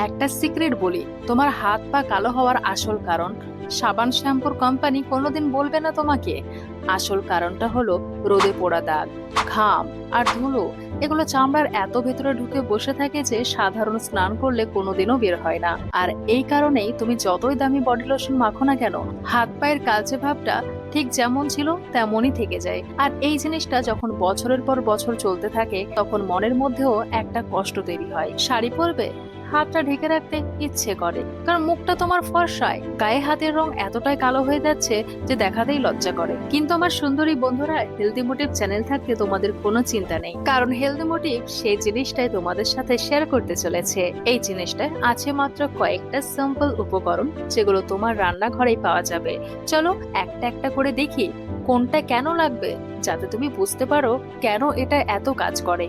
একটা সিক্রেট বলি, তোমার হাত পা কালো হওয়ার আসল কারণ সাবান শ্যাম্পুর কোম্পানি কোনোদিন বলবে না তোমাকে। আসল কারণটা হলো রোদে পোড়া দাগ, ঘাম আর ধুলো। এগুলো চামড়ার এত ভেতরে ঢুকে বসে থাকে যে সাধারণ স্নান করলে কোনোদিনও বের হয় না। আর এই কারণেই তুমি যতই দামি বডি লোশন মাখো না কেন, হাত পায়ের কালচে ভাবটা ঠিক যেমন ছিল তেমনই থেকে যায়। আর এই জিনিসটা যখন বছরের পর বছর চলতে থাকে, তখন মনের মধ্যেও একটা কষ্ট তৈরি হয়। শাড়ি পরবে, হাতটা ঢেকে রাখতে ইচ্ছে করে, কারণ মুখটা তোমার ফর্সায়, গায়ে হাতের রং এতটাই কালো হয়ে যাচ্ছে যে দেখাতেই লজ্জা করে। কিন্তু আমার সুন্দরী বন্ধুরা, হেলদি মোটিভ চ্যানেল থাকতে তোমাদের কোনো চিন্তা নেই, কারণ হেলদি মোটিভ সেই জিনিসটাই তোমাদের সাথে শেয়ার করতে চলেছে। এই জিনিসটায় আছে মাত্র কয়েকটা সিম্পল উপকরণ, যেগুলো তোমার রান্নাঘরেই পাওয়া যাবে। চলো একটা একটা করে দেখি কোনটা কেন লাগবে, যাতে তুমি বুঝতে পারো কেন এটা এত কাজ করে।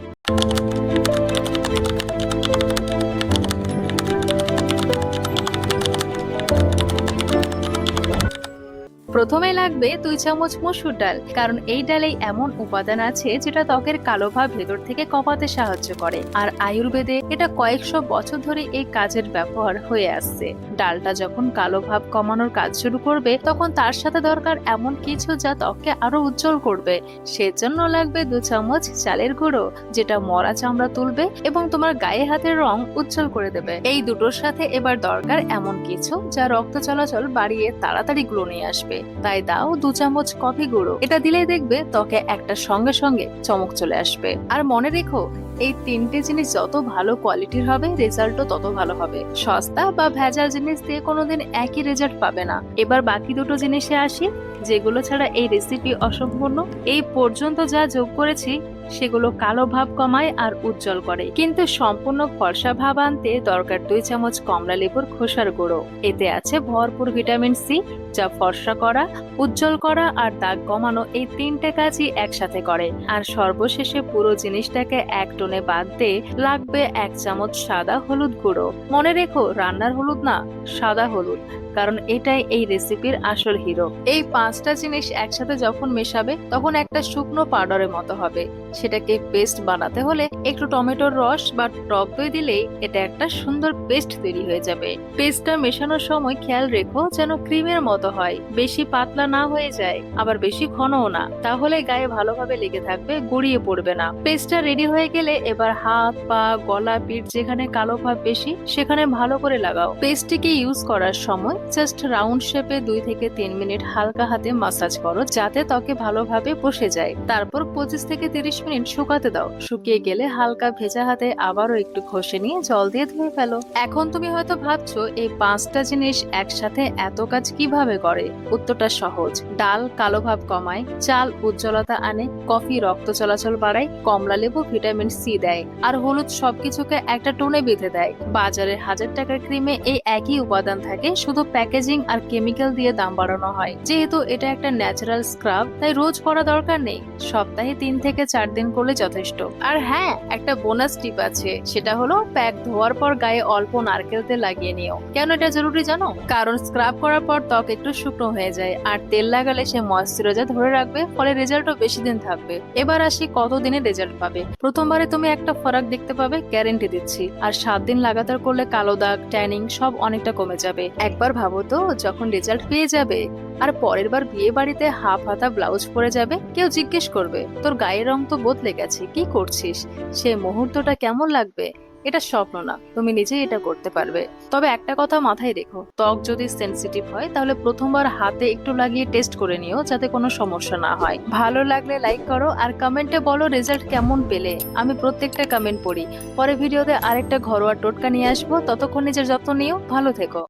প্রথমে লাগবে 2 চামচ মসুর ডাল, কারণ এই ডালেই এমন উপাদান আছে যেটা ত্বকের কালো ভাব ভেতর থেকে কমাতে সাহায্য করে। আর আয়ুর্বেদে এটা কয়েকশো বছর ধরে এই কাজের ব্যবহার হয়ে আসছে। ডালটা যখন কালো ভাব কমানোর কাজ শুরু করবে, তখন তার সাথে দরকার এমন কিছু যা ত্বককে আরো উজ্জ্বল করবে। সেজন্য লাগবে 2 চামচ চালের গুঁড়ো, যেটা মরা চামড়া তুলবে এবং তোমার গায়ে হাতের রং উজ্জ্বল করে দেবে। এই দুটোর সাথে এবার দরকার এমন কিছু যা রক্ত চলাচল বাড়িয়ে তাড়াতাড়ি গ্লো নিয়ে আসবে। তাই দাও 2 চামচ কফি গুঁড়ো। এটা দিলেই দেখবে ত্বকে একটা সঙ্গে সঙ্গে চমক চলে আসবে। আর মনে রেখো, এই তিনটে জিনিস যত ভালো কোয়ালিটির হবে, রেজাল্টও তত ভালো হবে। সস্তা বা ভেজাল জিনিস দিয়ে কোনোদিন একই রেজাল্ট পাবে না। এবার বাকি দুটো জিনিসে আসি, যেগুলো ছাড়া এই রেসিপি অসম্পূর্ণ। এই পর্যন্ত যা যোগ করেছি সেগুলো কালো ভাব কমায় আর উজ্জ্বল করে, কিন্তু সম্পূর্ণ ফর্সা ভাব আনতে দরকার 2 চামচ কমলা লেবুর খোসার গুঁড়ো। এতে আছে ভরপুর ভিটামিন সি, যা ফর্সা করা, উজ্জ্বল করা আর দাগ কমানো এই তিনটে কাজই একসাথে করে। আর সর্বশেষে পুরো জিনিসটাকে এক টোনে বাঁধতে লাগবে 1 চামচ সাদা হলুদ গুঁড়ো। মনে রেখো, রান্নার হলুদ না, সাদা হলুদ, কারণ এটাই এই রেসিপির আসল হিরো। এই 5টা জিনিস একসাথে যখন মেশাবে, তখন একটা শুকনো পাউডারের মতো হবে। সেটাকে পেস্ট বানাতে হলে একটু টমেটোর রস বা টক দই দিলেই এটা একটা সুন্দর পেস্ট তৈরি হয়ে যাবে। পেস্টটা মেশানোর সময় খেয়াল রেখো যেন ক্রিমের মতো হয়, বেশি পাতলা না হয়ে যায়, আবার বেশি ঘনও না, তাহলে গায়ে ভালোভাবে লেগে থাকবে, গড়িয়ে পড়বে না। পেস্টটা রেডি হয়ে গেলে এবার হাত, পা, গলা, পিঠ যেখানে কালো ভাব বেশি, সেখানে ভালো করে লাগাও। পেস্টটিকে ইউজ করার সময় জাস্ট রাউন্ড শেপে 2 থেকে 3 মিনিট হালকা হাতে মাসাজ করো, যাতে ত্বকে ভালোভাবে বসে যায়। তারপর 25 থেকে 30 মিনিট শুকাতে দাও। শুকিয়ে গেলে হালকা ভেজা হাতে আবারও একটু ঘষে নিয়ে জল দিয়ে ধুয়ে ফেলো। এখন তুমি হয়তো ভাবছো, এই 5টা জিনিস একসাথে এত কাজ কিভাবে করে? উত্তরটা সহজ। ডাল কালো ভাব কমায়, চাল উজ্জ্বলতা আনে, কফি রক্ত চলাচল বাড়ায়, কমলা লেবু ভিটামিন সি দেয়, আর হলুদ সবকিছুকে একটা টোনে বেঁধে দেয়। বাজারের 1000 টাকার ক্রিমে এই একই উপাদান থাকে, শুধু প্যাকেজিং আর কেমিক্যাল দিয়ে দাম বাড়ানো হয়। যেহেতু এটা একটা ন্যাচারাল স্ক্রাব, তাই রোজ করা দরকার নেই, সপ্তাহে 3 থেকে 4 দিন করলে যথেষ্ট। আর হ্যাঁ, একটা বোনাস টিপ আছে, সেটা হলো প্যাক ধোয়ার পর গায়ে অল্প নারকেল তেল লাগিয়ে নিও। কেন এটা জরুরি জানো? কারণ স্ক্রাব করার পর ত্বক একটু শুকনো হয়ে যায়, আর তেল লাগালে সে ময়েশ্চারাইজার ধরে রাখবে, ফলে রেজাল্টও বেশি দিন থাকবে। এবার আসি কতদিনে রেজাল্ট পাবে। প্রথমবারে তুমি একটা ফারাক দেখতে পাবে, গ্যারেন্টি দিচ্ছি। আর 7 দিন লাগাতার করলে কালো দাগ, ট্যানিং সব অনেকটা কমে যাবে। একবার ভাবো তো, যখন রেজাল্ট পেয়ে যাবে আর পরের বার বিয়ে বাড়িতে হাফ হাতা ব্লাউজ পরে যাবে, কেউ জিজ্ঞেস করবে তোর গায়ের রং তো বদলে গেছে, কি করছিস? সেই মুহূর্তটা কেমন লাগবে? এটা স্বপ্ন না, তুমি নিজেই এটা করতে পারবে। তবে একটা কথা মাথায় রেখো, ত্বক যদি সেনসিটিভ হয় তাহলে প্রথমবার হাতে একটু লাগিয়ে টেস্ট করে নিও, যাতে কোনো সমস্যা না হয়। ভালো লাগলে লাইক করো আর কমেন্টে বলো রেজাল্ট কেমন পেলে। আমি প্রত্যেকটা কমেন্ট পড়ি। পরে ভিডিওতে আরেকটা ঘরোয়া টোটকা নিয়ে আসবো। ততক্ষণ নিজের যত্ন নিও, ভালো থেকো।